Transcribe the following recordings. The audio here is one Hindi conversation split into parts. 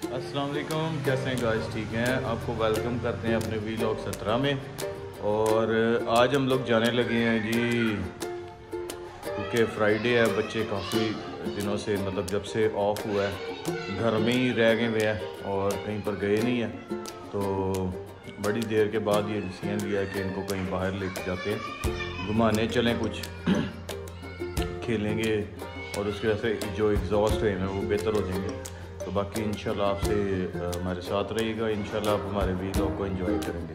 अस्सलाम वालेकुम, कैसे हैं गाइस? ठीक हैं। आपको वेलकम करते हैं अपने वीलॉग 17 में। और आज हम लोग जाने लगे हैं जी, क्योंकि फ्राइडे है। बच्चे काफ़ी दिनों से, मतलब जब से ऑफ हुआ है, घर में ही रह गए हुए हैं और कहीं पर गए नहीं हैं। तो बड़ी देर के बाद ये डिसीजन लिया है कि इनको कहीं बाहर लेके जाते हैं, घुमाने चलें, कुछ खेलेंगे और उसकी वजह से जो एग्जॉस्ट हुए हैं वो बेहतर हो जाएंगे। तो बाकी इंशाल्लाह आपसे हमारे साथ रहिएगा। इंशाल्लाह आप हमारे वीडियो को एंजॉय करेंगे।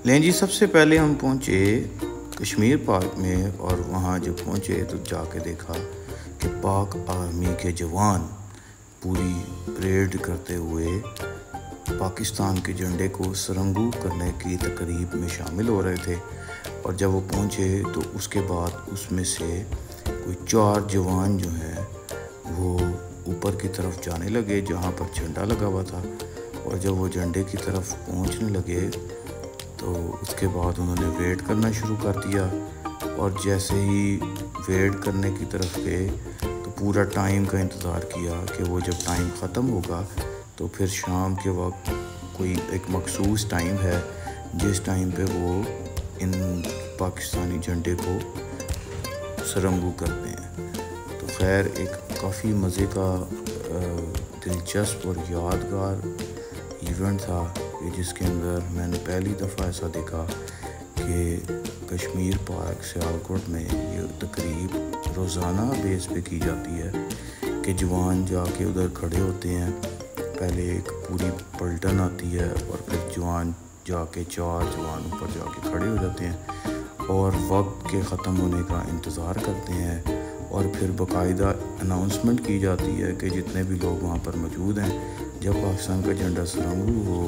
लें जी, सबसे पहले हम पहुँचे कश्मीर पार्क में और वहाँ जब पहुँचे तो जाके देखा कि पाक आर्मी के जवान पूरी परेड करते हुए पाकिस्तान के झंडे को सरंगू करने की तकरीब में शामिल हो रहे थे। और जब वो पहुँचे तो उसके बाद उसमें से कोई 4 जवान जो हैं वो ऊपर की तरफ जाने लगे जहाँ पर झंडा लगा हुआ था। और जब वो झंडे की तरफ पहुँचने लगे तो उसके बाद उन्होंने वेट करना शुरू कर दिया। और जैसे ही वेट करने की तरफ गए तो पूरा टाइम का इंतज़ार किया कि वो जब टाइम ख़त्म होगा तो फिर शाम के वक्त कोई एक मखसूस टाइम है जिस टाइम पे वो इन पाकिस्तानी झंडे को सरंगू करते हैं। तो खैर, एक काफ़ी मज़े का दिलचस्प और यादगार इवेंट था कि जिसके अंदर मैंने पहली दफ़ा ऐसा देखा कि कश्मीर पार्क सियालकोट में ये तकरीब रोज़ाना बेस पे की जाती है कि जवान जाके उधर खड़े होते हैं। पहले एक पूरी पलटन आती है और फिर जवान जाके 4 जवान ऊपर जाके खड़े हो जाते हैं और वक्त के ख़त्म होने का इंतज़ार करते हैं। और फिर बाकायदा अनाउंसमेंट की जाती है कि जितने भी लोग वहाँ पर मौजूद हैं, जब पाकिस्तान का झंडा सरंगू हो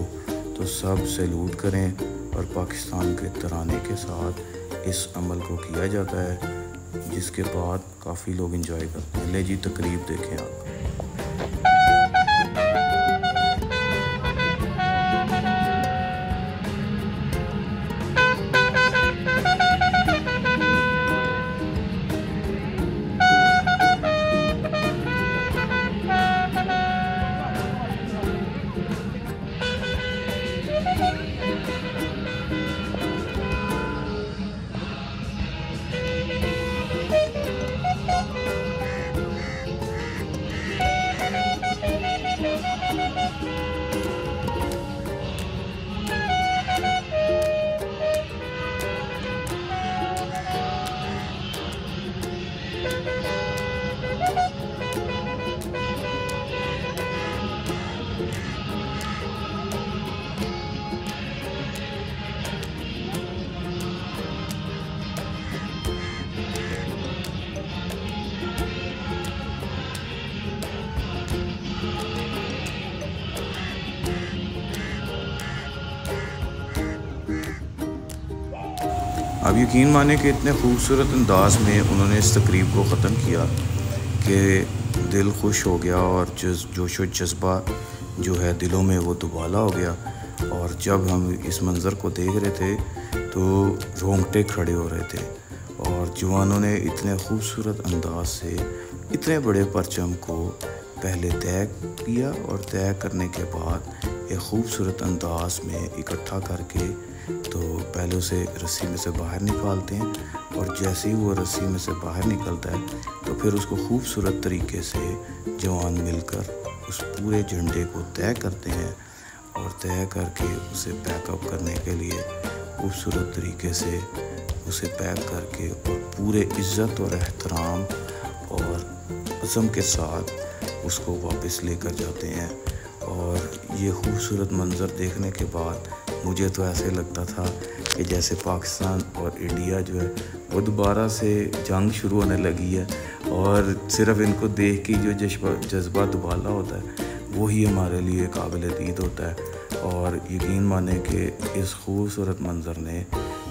तो सब सैल्यूट करें। और पाकिस्तान के तराने के साथ इस अमल को किया जाता है, जिसके बाद काफ़ी लोग एंजॉय करते हैं। ले जी, तकरीब देखें आप। अब यकीन माने कि इतने खूबसूरत अंदाज में उन्होंने इस तकरीब को ख़त्म किया कि दिल खुश हो गया और जोश व जज्बा जो है दिलों में वो दुबाला हो गया। और जब हम इस मंज़र को देख रहे थे तो रोंगटे खड़े हो रहे थे। और जवानों ने इतने खूबसूरत अंदाज से इतने बड़े परचम को पहले तय किया और तय करने के बाद एक खूबसूरत अंदाज में इकट्ठा करके तो पहले उसे रस्सी में से बाहर निकालते हैं। और जैसे ही वो रस्सी में से बाहर निकलता है तो फिर उसको खूबसूरत तरीके से जवान मिलकर उस पूरे झंडे को तय करते हैं। और तय करके उसे पैकअप करने के लिए खूबसूरत तरीके से उसे पैक करके और पूरे इज़्ज़त और एहतराम और अज़म के साथ उसको वापस लेकर जाते हैं। और ये खूबसूरत मंज़र देखने के बाद मुझे तो ऐसे लगता था कि जैसे पाकिस्तान और इंडिया जो है वो दोबारा से जंग शुरू होने लगी है। और सिर्फ इनको देख के जो जज्बा दुबाला होता है वही हमारे लिए काबिल दीद होता है। और यकीन माने कि इस खूबसूरत मंज़र ने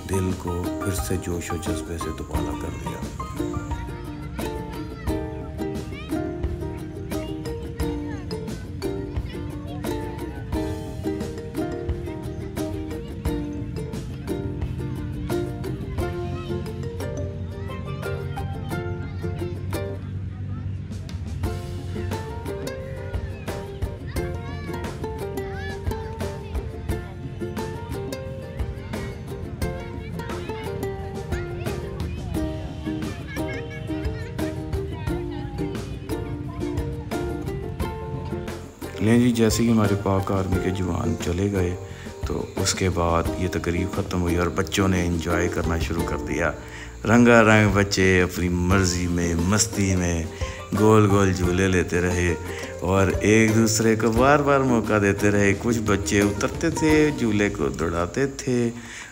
दिल को फिर से जोश और जज्बे से दुबाला कर दिया। लें जी, जैसे ही हमारे पाक आर्मी के जवान चले गए तो उसके बाद ये तकरीब ख़त्म हुई और बच्चों ने एंजॉय करना शुरू कर दिया। रंगारंग बच्चे अपनी मर्ज़ी में मस्ती में गोल गोल झूले लेते रहे और एक दूसरे को बार बार मौका देते रहे। कुछ बच्चे उतरते थे, झूले को दौड़ाते थे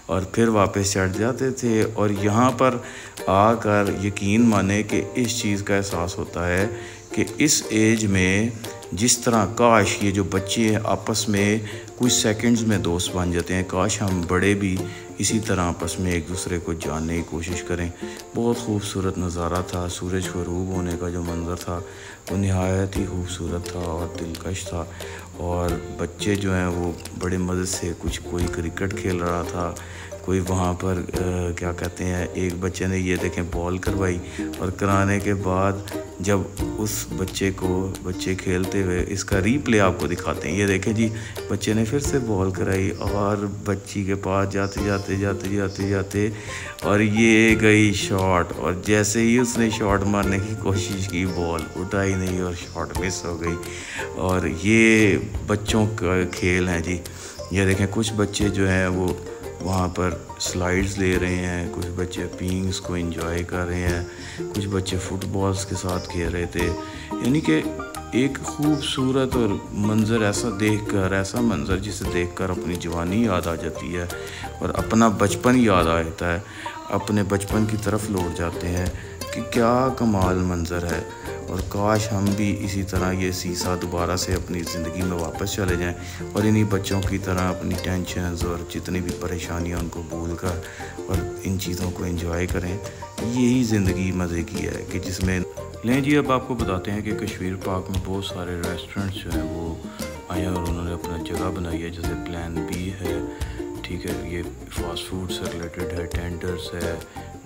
और फिर वापस चढ़ जाते थे। और यहाँ पर आकर यकीन माने कि इस चीज़ का एहसास होता है कि इस एज में जिस तरह काश ये जो बच्चे आपस में कुछ सेकंड्स में दोस्त बन जाते हैं, काश हम बड़े भी इसी तरह आपस में एक दूसरे को जानने की कोशिश करें। बहुत खूबसूरत नज़ारा था। सूरज ग़रूब होने का जो मंज़र था वो नहायत ही खूबसूरत था और दिलकश था। और बच्चे जो हैं वो बड़े मज़े से कोई क्रिकेट खेल रहा था, कोई वहाँ पर क्या कहते हैं, एक बच्चे ने ये देखें बॉल करवाई और कराने के बाद जब उस बच्चे खेलते हुए इसका रीप्ले आपको दिखाते हैं। ये देखें जी, बच्चे ने फिर से बॉल कराई और बच्ची के पास जाते और ये गई शॉट और जैसे ही उसने शॉट मारने की कोशिश की बॉल उठाई नहीं और शॉट मिस हो गई। और ये बच्चों का खेल है जी। ये देखें कुछ बच्चे जो हैं वो वहाँ पर स्लाइड्स ले रहे हैं, कुछ बच्चे पिंग्स को एंजॉय कर रहे हैं, कुछ बच्चे फुटबॉल्स के साथ खेल रहे थे। यानी कि एक खूबसूरत और मंज़र ऐसा मंज़र जिसे देखकर अपनी जवानी याद आ जाती है और अपना बचपन याद आ जाता है। अपने बचपन की तरफ लौट जाते हैं कि क्या कमाल मंज़र है। और काश हम भी इसी तरह ये सीसा दोबारा से अपनी ज़िंदगी में वापस चले जाएं और इन्हीं बच्चों की तरह अपनी टेंशन्स और जितनी भी परेशानियां उनको भूल कर और इन चीज़ों को एंजॉय करें। यही ज़िंदगी मज़े की है कि जिसमें लें जी। अब आपको बताते हैं कि कश्मीर पार्क में बहुत सारे रेस्टोरेंट्स जो हैं वो आए हैं और उन्होंने अपना जगह बनाई है। जैसे प्लान बी है, ठीक है, ये फास्ट फूड से रिलेटेड है, टेंडर्स है,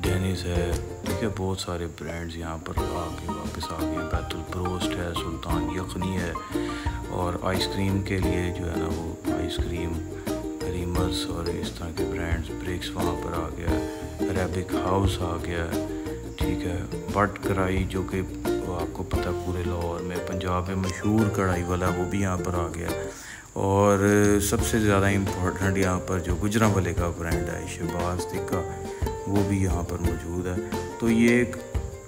डेनिस है, ठीक है, बहुत सारे ब्रांड्स यहाँ पर आके वापस आ गए हैं। बैतुल ब्रोस्ट है, सुल्तान यखनी है और आइसक्रीम के लिए जो है ना वो आइसक्रीम रीमर्स और इस तरह के ब्रांड्स, ब्रिक्स वहाँ पर आ गया, अरेबिक हाउस आ गया, ठीक है, बट कढ़ाई जो कि आपको पता पूरे लाहौर में पंजाब में मशहूर कढ़ाई वाला वो भी यहाँ पर आ गया। और सबसे ज़्यादा इम्पोर्टेंट यहाँ पर जो गुजरांवाले का ब्रांड है शहबाज तिक्का, वो भी यहाँ पर मौजूद है। तो ये एक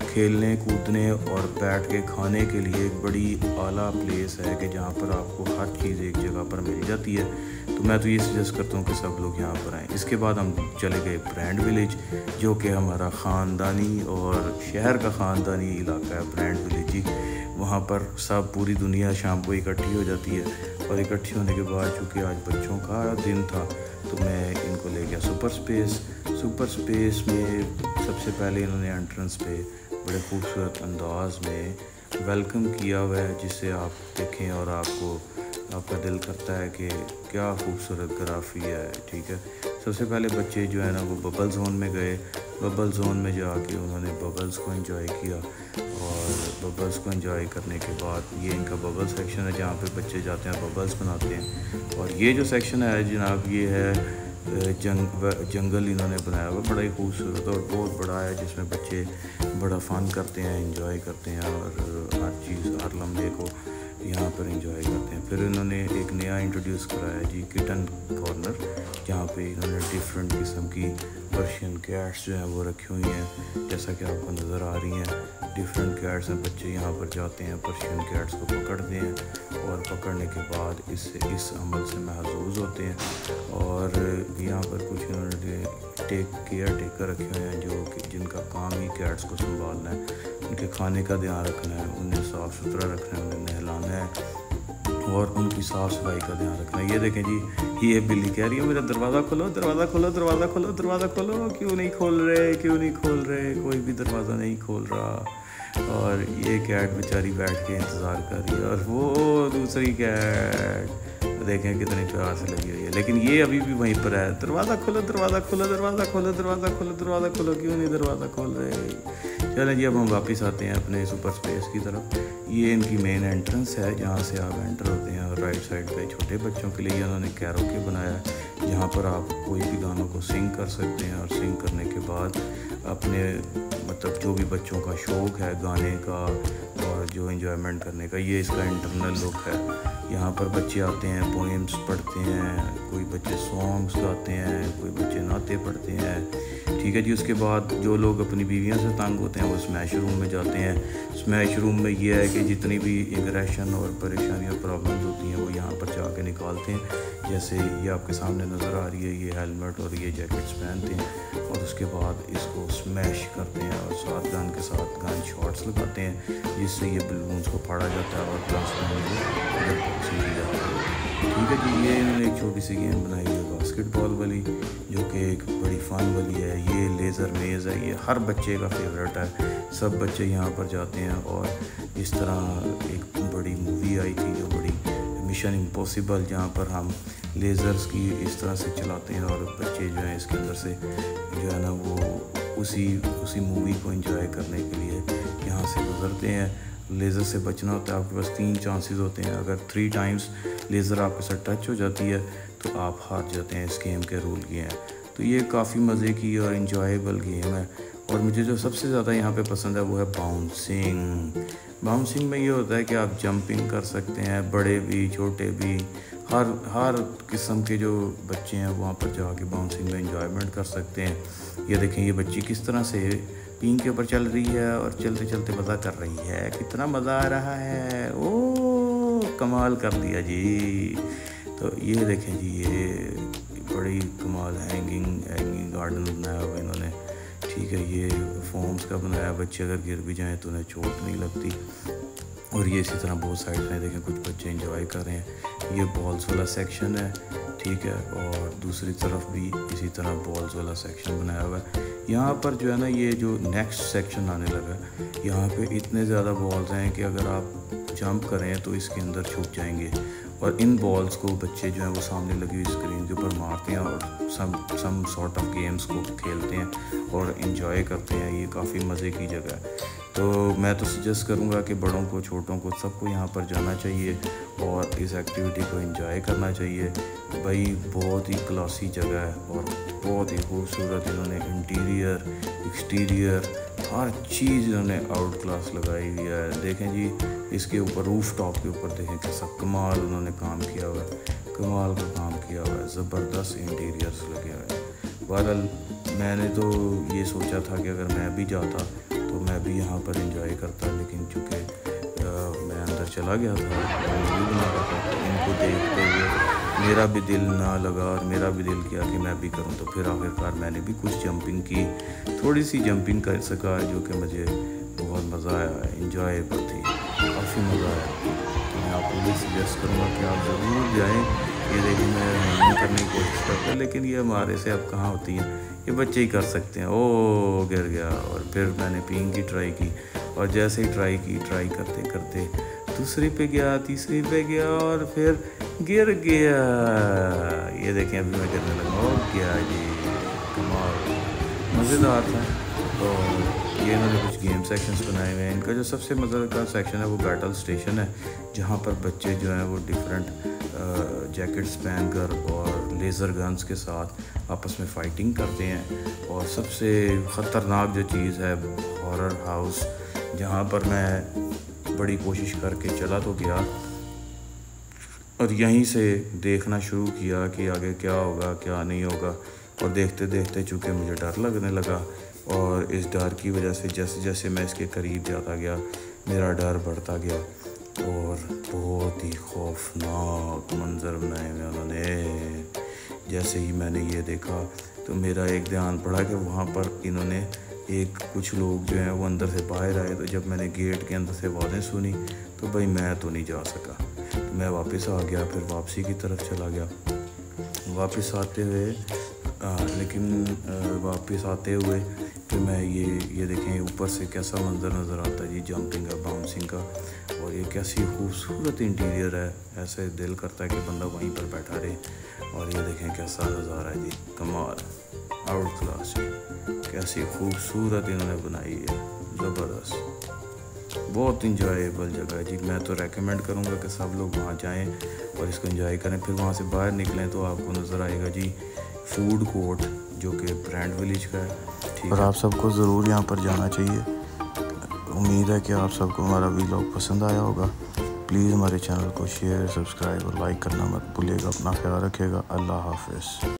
खेलने कूदने और बैठ के खाने के लिए एक बड़ी आला प्लेस है कि जहाँ पर आपको हर चीज़ एक जगह पर मिल जाती है। तो मैं तो ये सजेस्ट करता हूँ कि सब लोग यहाँ पर आएँ। इसके बाद हम चले गए ब्रांड विलेज, जो कि हमारा ख़ानदानी और शहर का ख़ानदानी इलाका है ब्रांड विलेज जी। वहाँ पर सब पूरी दुनिया शाम को इकट्ठी हो जाती है और इकट्ठी होने के बाद चूँकि आज बच्चों का दिन था तो मैं इनको ले गया सुपर स्पेस में। सबसे पहले इन्होंने एंट्रेंस पे बड़े खूबसूरत अंदाज में वेलकम किया हुआ है, जिसे आप देखें और आपका दिल करता है कि क्या खूबसूरत ग्राफी है, ठीक है। सबसे पहले बच्चे जो है ना वो बबल जोन में गए। बबल जोन में जाके उन्होंने बबल्स को एंजॉय किया और बबल्स को एंजॉय करने के बाद ये इनका बबल सेक्शन है जहाँ पे बच्चे जाते हैं बबल्स बनाते हैं। और ये जो सेक्शन है जनाब ये है जंगल इन्होंने बनाया हुआ, बड़ा ही खूबसूरत और बहुत बड़ा है, जिसमें बच्चे बड़ा फ़न करते हैं, एंजॉय करते हैं और हर चीज़ हर लम्हे को यहाँ पर एंजॉय करते हैं। फिर इन्होंने एक नया इंट्रोड्यूस कराया जी किटन कॉर्नर, जहाँ पे इन्होंने डिफरेंट किस्म की पर्शियन कैट्स जो हैं वो रखी हुई हैं, जैसा कि आपको नज़र आ रही हैं। डिफरेंट कैट्स हैं, बच्चे यहाँ पर जाते हैं, पर्शियन कैट्स को पकड़ते हैं और पकड़ने के बाद इस अमल से महसूस होते हैं। और यहाँ पर कुछ इन्होंने केयर टेकर रखे हुए हैं जो कि जिनका काम ही कैट्स को संभालना है, उनके खाने का ध्यान रखना है, उन्हें साफ़ सुथरा रखना है, उन्हें नहलाना है और उनकी साफ़ सफाई का ध्यान रखना है। ये देखें जी, ये बिल्ली कह रही है मेरा दरवाज़ा खोलो, दरवाज़ा खोलो, दरवाज़ा खोलो, दरवाज़ा खोलो। क्यों नहीं खोल रहे, कोई भी दरवाज़ा नहीं खोल रहा। और ये कैट बेचारी बैठ के इंतज़ार कर रही है और वो दूसरी कैट देखें कितने प्यार से लगी हुई है, लेकिन ये अभी भी वहीं पर है। दरवाज़ा खोलो, दरवाज़ा खोलो, दरवाज़ा खोलो, दरवाज़ा खोलो, दरवाज़ा खोलो, क्यों नहीं दरवाज़ा खोल रहे। चलें जी, अब हम वापस आते हैं अपने सुपर स्पेस की तरफ। ये इनकी मेन एंट्रेंस है जहाँ से आप एंटर होते हैं और राइट साइड पे छोटे बच्चों के लिए उन्होंने कैरोके बनाया है, जहाँ पर आप कोई भी गानों को सिंग कर सकते हैं और सिंग करने के बाद अपने मतलब जो भी बच्चों का शौक़ है गाने का और जो एंजॉयमेंट करने का। ये इसका इंटरनल लुक है। यहाँ पर बच्चे आते हैं, पोएम्स पढ़ते हैं, कोई बच्चे सॉन्ग्स गाते हैं, कोई बच्चे नाते पढ़ते हैं, ठीक है जी। उसके बाद जो लोग अपनी बीवियों से तंग होते हैं वो स्मैश रूम में जाते हैं। स्मैश रूम में ये है कि जितनी भी एग्रेशन और परेशानी और प्रॉब्लम्स होती हैं वो यहाँ पर जाके निकालते हैं। जैसे ये आपके सामने नज़र आ रही है, ये हेलमेट और ये जैकेट्स पहनते हैं और उसके बाद इसको स्मैश करते हैं और साथ गन के साथ गन शॉट्स लगाते हैं, जिससे ये बलून्स को फाड़ा जाता है और प्लस बॉक्सिंग की जाती है, ठीक है जी। ये इन्होंने एक छोटी सी गेम बनाई है बास्केटबॉल वाली, जो कि एक बड़ी फ़न वाली है। ये लेज़र मेज़ है, ये हर बच्चे का फेवरेट है। सब बच्चे यहाँ पर जाते हैं और इस तरह एक बड़ी मूवी आई थी जो बड़ी मिशन इम्पॉसिबल, जहाँ पर हम लेज़र्स की इस तरह से चलाते हैं और बच्चे जो हैं इसके अंदर से जो है ना वो उसी मूवी को एंजॉय करने के लिए यहाँ से गुजरते हैं। लेज़र से बचना होता है, आपके पास 3 चांसेस होते हैं। अगर 3 टाइम्स लेज़र आपके साथ टच हो जाती है तो आप हार जाते हैं। इस गेम के रूल ये हैं। तो ये काफ़ी मज़े की और इन्जॉयबल गेम है। और मुझे जो सबसे ज़्यादा यहाँ पे पसंद है वो है बाउंसिंग। बाउंसिंग में ये होता है कि आप जंपिंग कर सकते हैं, बड़े भी छोटे भी, हर किस्म के जो बच्चे हैं वहाँ पर जाके बाउंसिंग में एंजॉयमेंट कर सकते हैं। ये देखें ये बच्ची किस तरह से पिंग के ऊपर चल रही है और चलते चलते मज़ा कर रही है, कितना मज़ा आ रहा है। ओ कमाल कर दिया जी। तो ये देखें जी, ये बड़ी कमाल हैंगिंग गार्डन बनाया हुआ इन्होंने, ठीक है। ये फोम्स का बनाया, बच्चे अगर गिर भी जाएं तो उन्हें चोट नहीं लगती। और ये इसी तरह बहुत साइड में देखें कुछ बच्चे एंजॉय कर रहे हैं। ये बॉल्स वाला सेक्शन है, ठीक है। और दूसरी तरफ भी इसी तरह बॉल्स वाला सेक्शन बनाया हुआ है। यहाँ पर जो है ना ये जो नेक्स्ट सेक्शन आने लगा है, यहाँ पे इतने ज़्यादा बॉल्स हैं कि अगर आप जंप करें तो इसके अंदर छुप जाएंगे। और इन बॉल्स को बच्चे जो हैं वो सामने लगी हुई स्क्रीन के ऊपर मारते हैं और सम सॉर्ट ऑफ गेम्स को खेलते हैं और इन्जॉय करते हैं। ये काफ़ी मज़े की जगह है। तो मैं तो सजेस्ट करूँगा कि बड़ों को, छोटों को, सबको यहाँ पर जाना चाहिए और इस एक्टिविटी को एंजॉय करना चाहिए। भाई बहुत ही क्लासी जगह है और बहुत ही खूबसूरत इन्होंने इंटीरियर, एक्सटीरियर, हर चीज़ इन्होंने आउट क्लास लगाई हुई है। देखें जी, इसके ऊपर रूफ टॉप के ऊपर देखें कैसा कमाल उन्होंने काम किया हुआ है, कमाल का काम किया हुआ है, ज़बरदस्त इंटीरियर्स लगे हुए हैं। बहरहाल मैंने तो ये सोचा था कि अगर मैं भी जाता तो मैं भी यहाँ पर एंजॉय करता, लेकिन चूँकि मैं अंदर चला गया था, वीडियो बना रहा था, तो इनको देखते हुए मेरा भी दिल ना लगा और मेरा भी दिल किया कि मैं भी करूं। तो फिर आखिरकार मैंने भी कुछ जंपिंग की, थोड़ी सी जंपिंग कर सका, जो कि मुझे बहुत मज़ा आया, इंजॉयबल थी, काफ़ी मज़ा आया। तो मैं आपको भी सजेस्ट करूँगा कि आप ज़रूर जाएँ। ये देखिए मैं रनिंग करने की कोशिश करता हूँ, लेकिन ये हमारे से अब कहाँ होती है, ये बच्चे ही कर सकते हैं। ओ गिर गया। और फिर मैंने पीइंग की ट्राई की और जैसे ही ट्राई करते करते दूसरी पे गया, तीसरी पे गया और फिर गिर गया। ये देखें अभी मैं गिरने लगा। ओ क्या जी, कमाल, मज़ेदार था। और ये इन्होंने कुछ गेम सेक्शंस बनाए हुए हैं। इनका जो सबसे मज़ेदार सेक्शन है वो बैटल स्टेशन है, जहाँ पर बच्चे जो हैं वो डिफरेंट जैकेट्स पहनकर और लेज़र गन्स के साथ आपस में फ़ाइटिंग करते हैं। और सबसे ख़तरनाक जो चीज़ है हॉरर हाउस, जहाँ पर मैं बड़ी कोशिश करके चला तो गया और यहीं से देखना शुरू किया कि आगे क्या होगा क्या नहीं होगा। और देखते देखते चूँकि मुझे डर लगने लगा और इस डर की वजह से जैसे जैसे मैं इसके करीब जाता गया मेरा डर बढ़ता गया और बहुत ही खौफनाक मंजर बनाए हुए उन्होंने। जैसे ही मैंने ये देखा तो मेरा एक ध्यान पड़ा कि वहाँ पर इन्होंने कुछ लोग जो हैं वो अंदर से बाहर आए। तो जब मैंने गेट के अंदर से आवाज़ें सुनी तो भाई मैं तो नहीं जा सका, तो मैं वापस आ गया, फिर वापसी की तरफ चला गया। वापस आते हुए वापस आते हुए फिर मैं ये देखें ऊपर से कैसा मंजर नज़र आता है जी, जंपिंग का, बाउंसिंग का। और ये कैसी खूबसूरत इंटीरियर है, ऐसे दिल करता है कि बंदा वहीं पर बैठा रहे। और ये देखें कैसा नज़ारा है जी, कमाल, आउट क्लास, कैसी खूबसूरत इन्होंने बनाई है, ज़बरदस्त, बहुत इंजॉयबल जगह है जी। मैं तो रेकमेंड करूँगा कि सब लोग वहाँ जाएं और इसको एंजॉय करें। फिर वहाँ से बाहर निकलें तो आपको नज़र आएगा जी फूड कोर्ट, जो कि ब्रांड विलेज का है, ठीक है। और आप सबको ज़रूर यहाँ पर जाना चाहिए। उम्मीद है कि आप सबको हमारा वीलॉग पसंद आया होगा। प्लीज़ हमारे चैनल को शेयर, सब्सक्राइब और लाइक करना मत भूलिएगा। अपना ख्याल रखिएगा। अल्लाह हाफ़िज़।